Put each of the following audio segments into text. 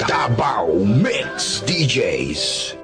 Davao Mix DJs.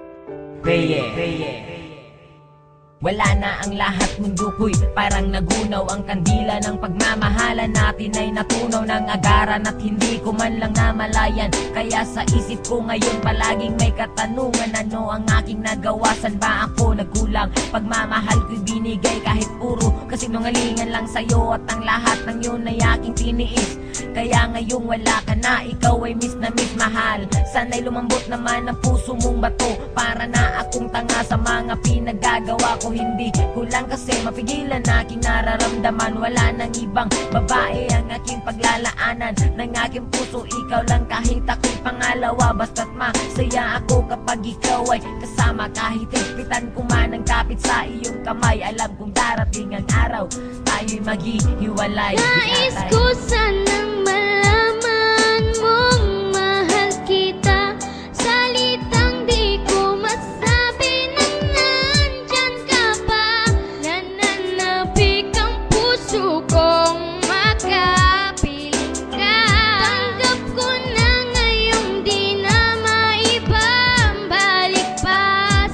Wala na ang lahat, mundo ko'y parang nagunaw. Ang kandila ng pagmamahalan natin ay natunaw ng agaran at hindi ko man lang namalayan. Kaya sa isip ko ngayon palaging may katanungan, ano ang aking nagawa? San ba ako nagkulang? Pagmamahal ko'y binigay kahit puro kasinungalingan lang sa'yo, at ang lahat ng yun ay aking tiniis. Kaya ngayong wala ka na, ikaw ay miss na miss mahal. Sana'y lumambot naman ang puso mong bato. Para na akong tanga sa mga pinagagawa ko, hindi ko lang kasi mapigilan aking nararamdaman. Wala nang ibang babae ang aking paglalaanan ng aking puso, ikaw lang kahit ako'y pangalawa. Basta't masaya ako kapag ikaw ay kasama, kahit higpitan ko man ang kapit sa iyong kamay. Alam kong darating ang araw, tayo'y maghihiwalay. Nais ko sanang malaman mong mahal kita. Salitang di ko masabi na nandyan ka pa. Nananapik ang puso kong makapiling ka. Tanggap ko na ngayong di na maibabalik pa.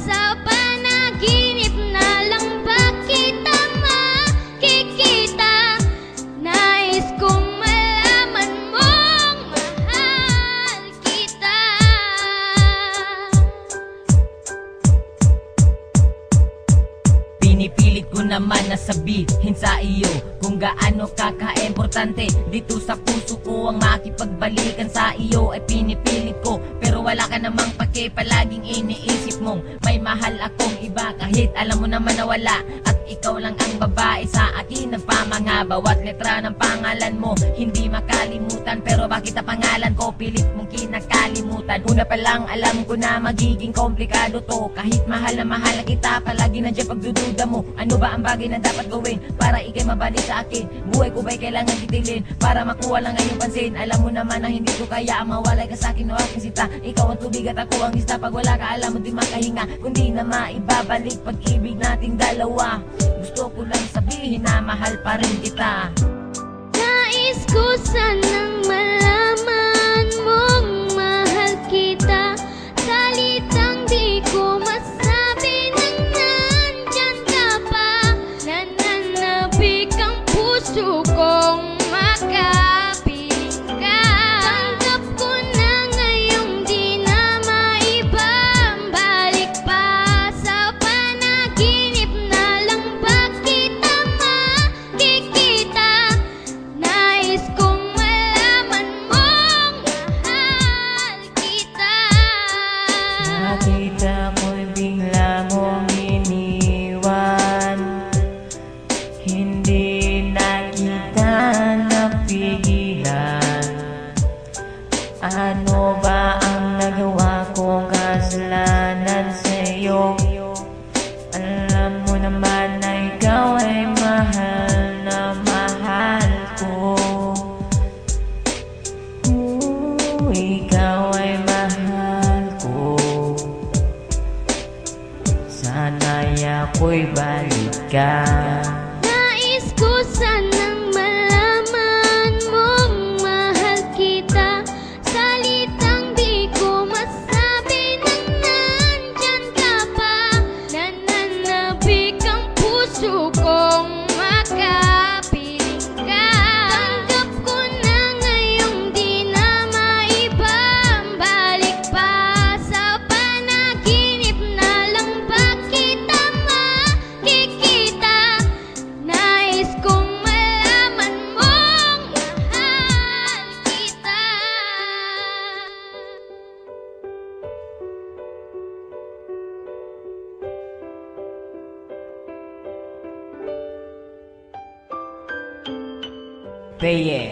Sa panaginip na lang ba kita makikita? Nais kong malaman mong mahal kita. Pinipilit ko naman na sabihin sa iyo kung gaano kaka-importante dito sa puso ko ang makipagbalikan sa iyo. Ay pinipilit ko pero wala ka namang pake, palaging iniisip mong may mahal akong iba, kahit alam mo naman na wala. At ikaw lang ang babae sa akin nagpamanga. Bawat letra ng pangalan mo hindi makalimutan, pero bakit ang pangalan ko pilit mong kinakalimutan? Una pa lang alam ko na magiging komplikado to, kahit mahal na mahal kita, palagi nandiyan pagdududa mo. Ano ba ang bagay na dapat gawin para ikay mabalik sa akin? Buhay ko ba'y kailangan titilin para makuha lang ang iyong pansin? Alam mo naman na hindi ko kaya ang mawalay ka sa akin o aking sita. Ikaw ang tubig at ako ang isda, pag wala ka alam mo di makahinga, kundi na maibabalik pag-ibig nating dalawa. Gusto ko lang sabihin na mahal pa rin kita. Nais ko sanang malaman mong mahal kita. Salitang di ko masabi na nandyan ka pa. Nananapik ang puso kong makapiling ka. Tanggap ko na ngayong di na maibabalik pa. Sa panaginip na lang ba kita makikita? Nais kong malaman mong mahal kita. Nakita ko'y bigla mong iniwan, hindi na kita napigilan. Ano ba ang nagawa kong kasalanan sa'yo? Alam mo naman na ikaw ay mahal na mahal ko. Ikaw ay mahal ko. Sana'y ako'y balikan. Nais ko sanang malaman mong mahal kita. Salitang di ko masabi na nandyan ka pa. Nananapik ang puso kong makapiling ka. Tanggap ko na ngayong di na maibabalik pa. Sa panaginip na lang ba kita makikita? Nais kong malaman mong mahal kita. Peye.